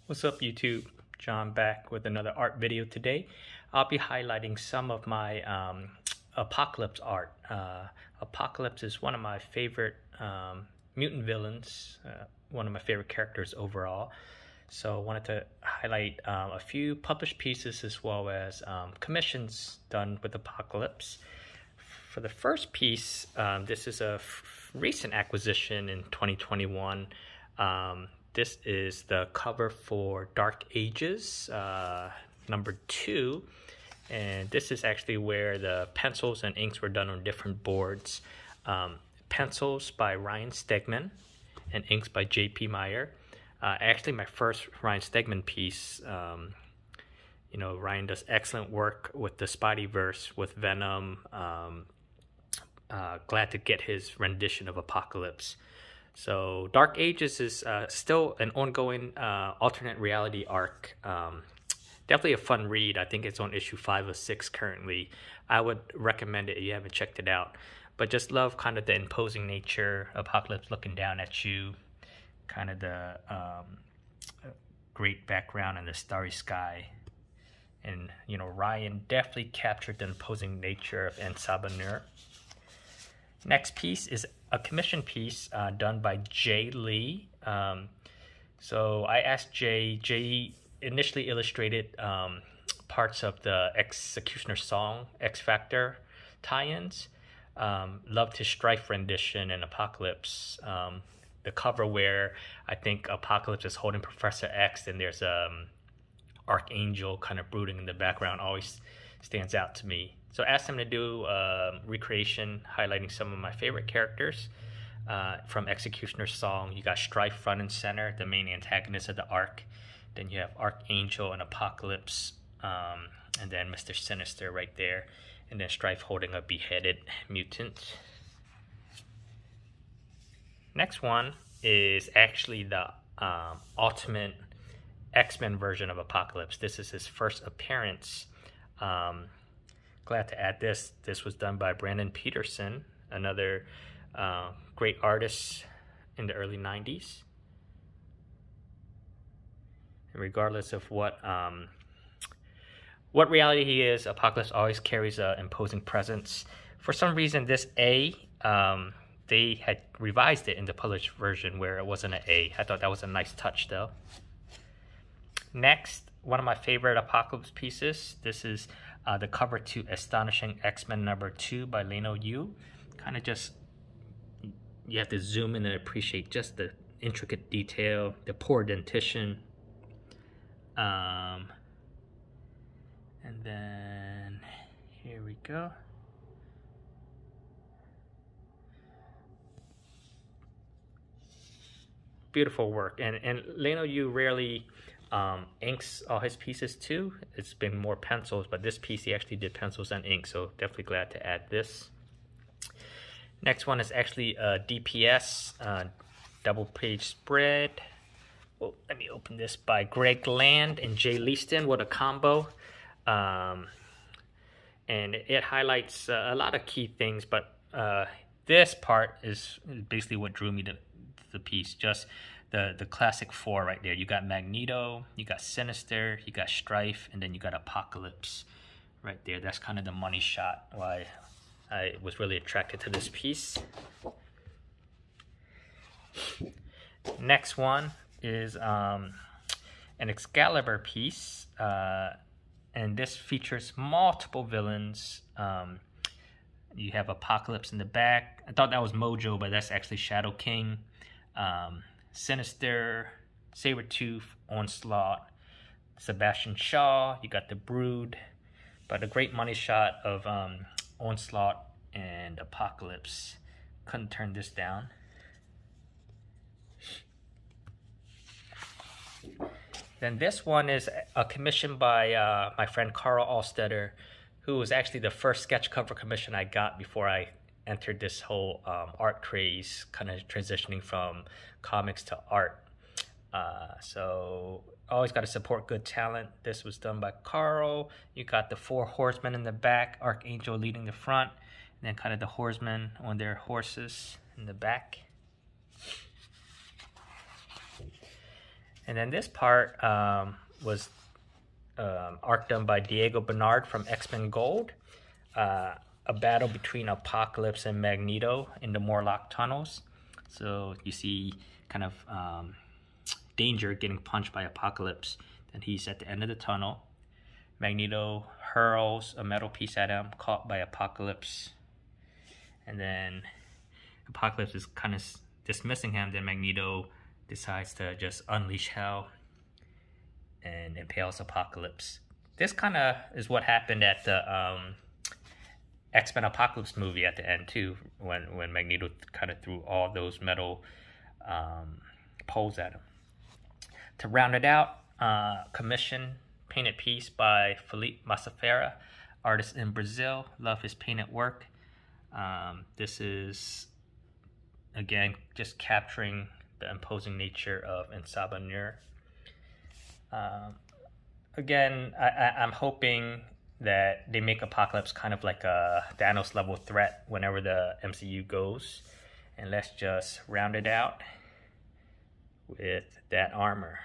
What's up YouTube? John back with another art video today. I'll be highlighting some of my Apocalypse art. Apocalypse is one of my favorite mutant villains, one of my favorite characters overall. So I wanted to highlight a few published pieces as well as commissions done with Apocalypse. For the first piece, this is a recent acquisition in 2021. This is the cover for Dark Ages, number 2. And this is actually where the pencils and inks were done on different boards. Pencils by Ryan Stegman and inks by J.P. Meyer. Actually, my first Ryan Stegman piece. Ryan does excellent work with the Spideyverse, with Venom. Glad to get his rendition of Apocalypse. So Dark Ages is still an ongoing alternate reality arc. Definitely a fun read. I think it's on issue 5 of 6 currently. I would recommend it if you haven't checked it out. But just love kind of the imposing nature, Apocalypse looking down at you, kind of the great background and the starry sky. And, Ryan definitely captured the imposing nature of Sabanur. Next piece is a commission piece done by Jay Lee. So I asked Jay initially illustrated parts of the Executioner Song X Factor tie-ins. Loved his Strife rendition in Apocalypse. The cover where I think Apocalypse is holding Professor X and there's Archangel kind of brooding in the background always stands out to me. So I asked him to do recreation highlighting some of my favorite characters from Executioner's Song. You got Strife front and center, the main antagonist of the arc. Then you have Archangel and Apocalypse, and then Mr. Sinister right there. And then Strife holding a beheaded mutant. Next one is actually the ultimate X-Men version of Apocalypse. This is his first appearance. Glad to add this. This was done by Brandon Peterson, another great artist in the early 90s. And regardless of what reality he is, Apocalypse always carries an imposing presence. For some reason, this A, they had revised it in the published version where it wasn't an A. I thought that was a nice touch, though. Next, one of my favorite Apocalypse pieces. This is the cover to Astonishing X-Men number 2 by Leno Yu. Kind of just, you have to zoom in and appreciate just the intricate detail, the poor dentition. And then, here we go. Beautiful work. And Leno Yu rarely inks all his pieces too. It's been more pencils, but this piece he actually did pencils and ink, so definitely glad to add this. Next one is actually a DPS double page spread. Well, let me open this, by Greg Land and Jay Leaston. What a combo. And it highlights a lot of key things, but this part is basically what drew me to the piece. Just the classic 4 right there. You got Magneto, you got Sinister, you got Strife, and then you got Apocalypse right there. That's kind of the money shot why I was really attracted to this piece. Next one is an Excalibur piece, and this features multiple villains. You have Apocalypse in the back. I thought that was Mojo, but that's actually Shadow King. Sinister, Sabretooth, Onslaught, Sebastian Shaw, you got the Brood, but a great money shot of Onslaught and Apocalypse. Couldn't turn this down. Then this one is a commission by my friend Carl Alstetter, who was actually the first sketch cover commission I got before I entered this whole art craze, kind of transitioning from comics to art. So always got to support good talent. This was done by Carl. You got the 4 horsemen in the back, Archangel leading the front, and then kind of the horsemen on their horses in the back. And then this part was art done by Diego Bernard from X-Men Gold. A battle between Apocalypse and Magneto in the Morlock tunnels. So you see kind of Danger getting punched by Apocalypse. Then he's at the end of the tunnel. Magneto hurls a metal piece at him, caught by Apocalypse. And then Apocalypse is kind of dismissing him. Then Magneto decides to just unleash hell and impales Apocalypse. This kind of is what happened at the Xmen Apocalypse movie at the end too, when Magneto kind of threw all those metal poles at him. To round it out, commission painted piece by Felipe Massafera, artist in Brazil. Love his painted work. This is again just capturing the imposing nature of Ensabanur. Again, I'm hoping that they make Apocalypse kind of like a Thanos level threat whenever the MCU goes. And let's just round it out with that armor.